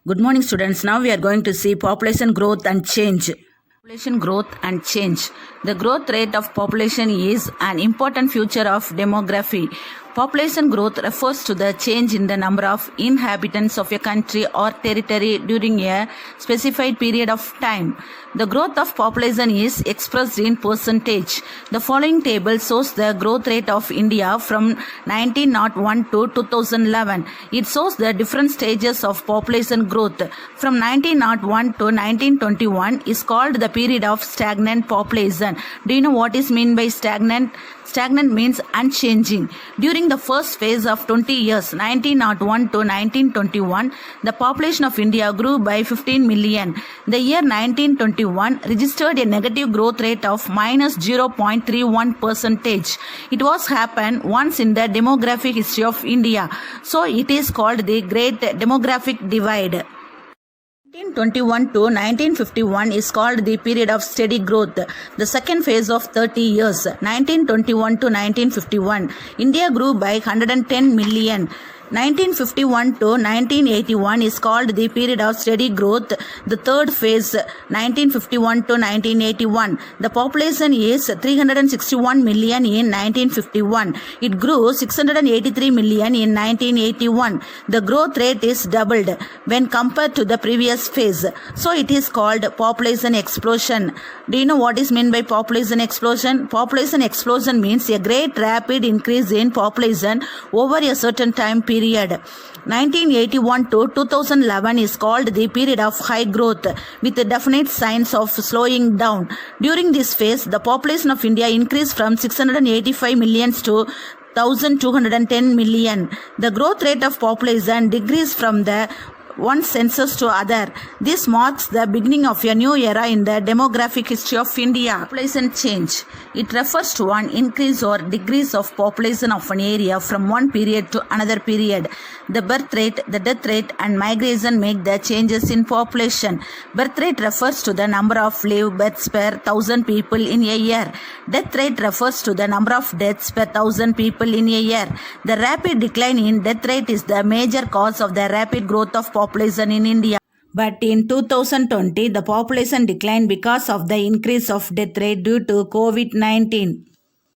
Good morning, students. Now we are going to see population growth and change. Population growth and change. The growth rate of population is an important feature of demography. Population growth refers to the change in the number of inhabitants of a country or territory during a specified period of time. The growth of population is expressed in percentage. The following table shows the growth rate of India from 1901 to 2011. It shows the different stages of population growth. From 1901 to 1921 is called the period of stagnant population. Do you know what is meant by stagnant? Stagnant means unchanging. During the first phase of 20 years, 1901 to 1921, the population of India grew by 15 million. The year 1921 registered a negative growth rate of minus 0.31%. It was happened once in the demographic history of India. So it is called the Great Demographic Divide. 1921 to 1951 is called the period of steady growth. The second phase of 30 years, 1921 to 1951, India grew by 110 million. 1951 to 1981 is called the period of steady growth. The third phase, 1951 to 1981, the population is 361 million in 1951. It grew 683 million in 1981. The growth rate is doubled when compared to the previous phase. So it is called population explosion. Do you know what is meant by population explosion? Population explosion means a great rapid increase in population over a certain time period. 1981 to 2011 is called the period of high growth with definite signs of slowing down. During this phase, the population of India increased from 685 million to 1210 million. The growth rate of population decreased from the one census to other. This marks the beginning of a new era in the demographic history of India. Population change. It refers to an increase or decrease of population of an area from one period to another period. The birth rate, the death rate and migration make the changes in population. Birth rate refers to the number of live births per 1,000 people in a year. Death rate refers to the number of deaths per 1,000 people in a year. The rapid decline in death rate is the major cause of the rapid growth of population in India. But in 2020, the population declined because of the increase of death rate due to COVID-19.